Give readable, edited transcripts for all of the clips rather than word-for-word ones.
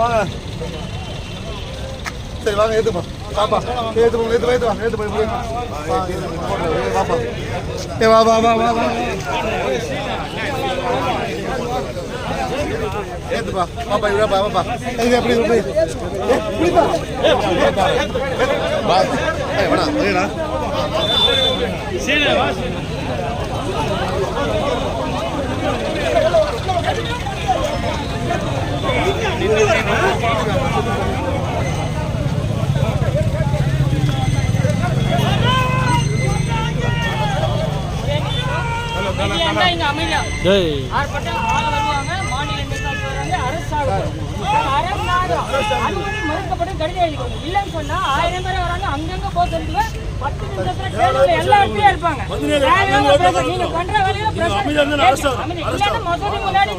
வாங்க. சரி வாங்க ஏத்துப்பா. பாப்பா ஏத்து போங்க ஏத்து போய் வாப்பா. ஏ வா ஏத்துப்பா. பாப்பா இவரா பாப்பா. இது எப்படி போய். புடிப்பா. வா. ஏய் வாடா. ஏடா. சீனே வா. மறுக்கப்பட்டு கடிதம் எழுதிக்கோங்க. இல்லைன்னு சொன்னா 1000 பேர் வராங்க, அங்கங்க போக சொல்லுவேன். 10 நிமிஷத்துல எல்லா இடத்துலயும் இருப்பாங்க. நீங்க பண்ற வேலையில மசூதி முன்னாடி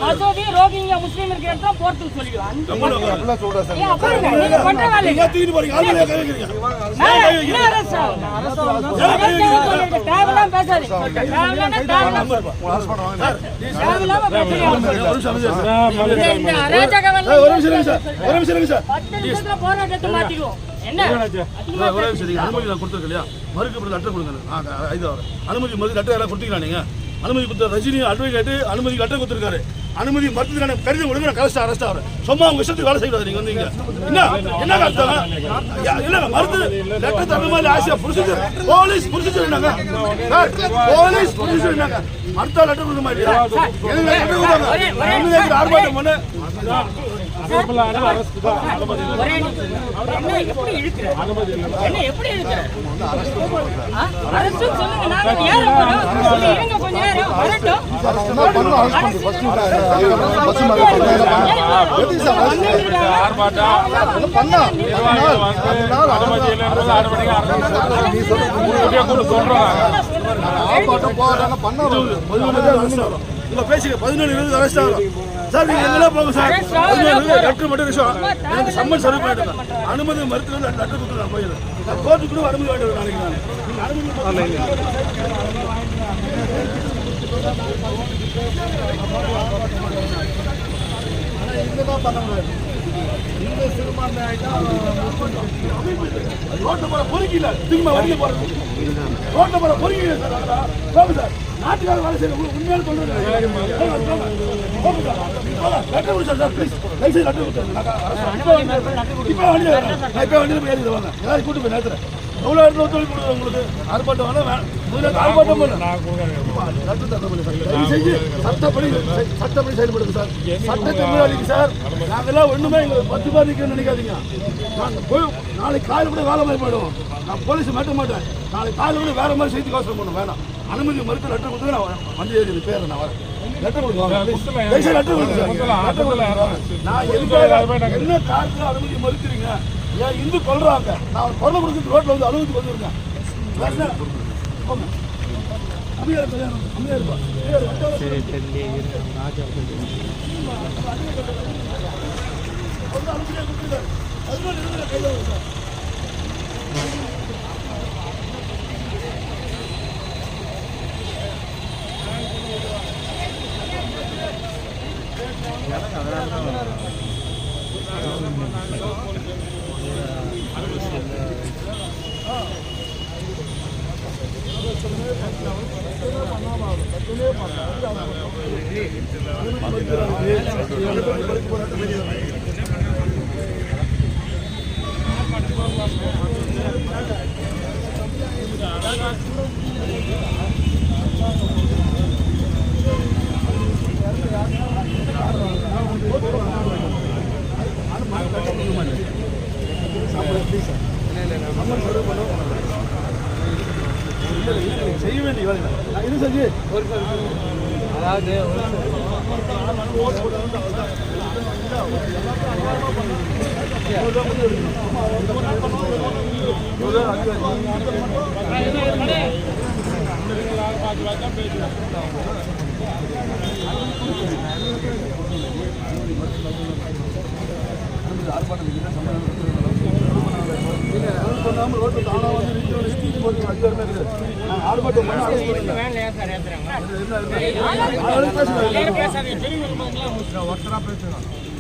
மசூதி ரோஹிங்கியா முஸ்லீம் இருக்கிற இடத்துல போறதுக்கு சொல்லிடுவாங்க. நீங்க பண்ற வேலையில தேவையில்லாம பேசாதீங்க. போராட்டத்தை மாத்திடுவோம். அனுமதி கொடுத்துருக்கு இல்லையா, மறுக்கப்பட்ட லெட்டர் கொடுங்க. அனுமதி லெட்டர் எல்லாம் கொடுத்தீங்களா? நீங்க அனுமதி கொடுத்த ரஜினி அட்வொகேட் அனுமதி லெட்டர் கொடுத்துருக்காரு. அனுமதி மறுத்ததுக்கான கடிதம் கொடுங்க. கரெக்டா அரெஸ்ட் ஆகிற சும்மா உங்க இஷ்டத்துக்கு வேலை செய்யக்கூடாது. நீங்க வந்தீங்க என்ன அர்த்தம்? இல்ல மறுத்து லெட்டர் தர மாதிரி ஆசையா புரிச்சுட்டு போலீஸ் புரிச்சுட்டு போலீஸ் புரிச்சுட்டு மறுத்தா லெட்டர் கொடுக்க மாட்டேன். ஆர்ப்பாட்டம் பண்ண பேசுங்க. 11:20 அரெஸ்ட் ஆகும் சார். நீங்க எங்க போங்க சார். லெட்டர் மட்டும் விஷயம் எனக்கு சம்மன் சர்வ் பண்ணிட்டு அனுமதி மறுத்து லெட்டர் கொடுத்து நான் போயிடுறேன். கோர்ட்டுக்கு கூட அனுமதி வாங்கிட்டு நாளைக்கு நான் பண்ண முடியாது. இந்த சிறுபான்மை ரோட்ல போற பொறுக்கில திரும்ப வண்டியில போறது. ரோட்ல போற பொறுக்கில சார் சார் நாட்டுக்கார வேலை செய்ய உண்மையான சொல்றேன். லெட்டர் கொடுத்தா சார் ப்ளீஸ் லைசன்ஸ் லெட்டர் கொடுத்தா இப்போ வண்டியில் போய் ஏறிடுவாங்க. ஏதாவது கூட்டு போய் நேரத்தில் எவ்வளோ இடத்துல ஒத்துழைப்பு கொடுக்குது உங்களுக்கு? ஆர்ப்பாட்டம் வேணா ஆர்ப்பாட்டம் பண்ண செஞ்சு சட்டப்படி செயல்படுது சார். சட்டத்தை மீறி சார். நாங்கெல்லாம் ஒண்ணுமே எங்களுக்கு 10 பேர் நிற்கணும்னு நினைக்காதீங்க. நாங்கள் போய் நாளைக்கு காலையில் கூட வேலை மாதிரி போயிடுவோம். நான் போலீஸ் மாட்ட மாட்டேன். நாளைக்கு காலையில் கூட வேற மாதிரி செய்தி காசு பண்ணணும். வேணாம் அனுமதி மறுத்து லெட்டர் கொடுத்து நான் வண்டி ஏறி பேர் நான் வரேன். லெட்டர் கொடுங்க. லெட்டர் கொடுங்க. நான் எதுக்காக என்ன காரணத்தில் அனுமதி மறுக்கிறீங்க? ஏன் இந்து கொள்றாங்க. நான் குரலை கொடுத்து ரோட்ல வந்து அனுமதி வந்துருக்கேன். அமைதியா இருப்பா. செய்ய வேண்டிய வேலை இது செஞ்சு அதாவது ஆர்ப்பாட்டம் பண்ண அரசு பண்ணுங்க.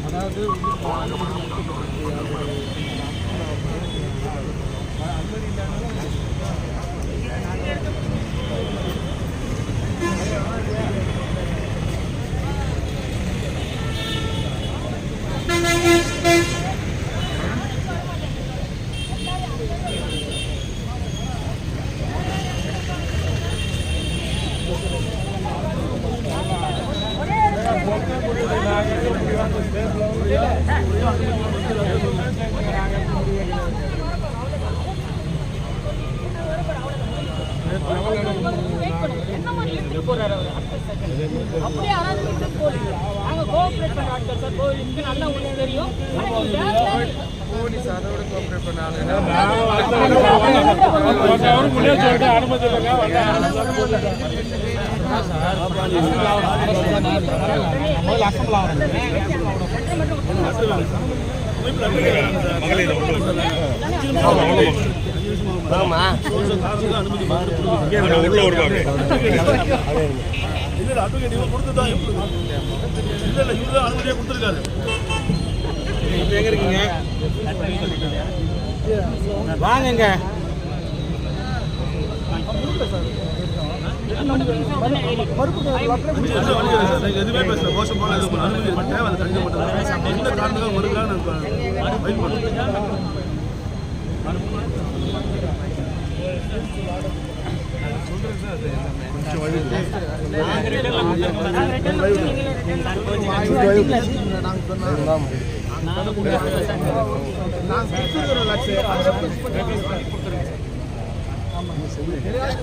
அதாவது அப்படியே அரசியல் போலீஸ் நாங்க கோஆபரேட் பண்ற ஆட்கள் சார். போலீஸ்க்கு நல்லா உங்களுக்கு தெரியும். போலீஸ் அதோட கோஆபரேட் பண்ணாங்க. முன்னே சொல்லிட்டு அனுமதி இல்லங்க அனுமதியை கொடுத்துருக்காரு. எங்க இருக்கீங்க? வாங்க. எதுவுமே பேசல. மோசமான அனுமதி தேவை. எந்த காரணத்துக்காக மறுக்கிறாங்க யார்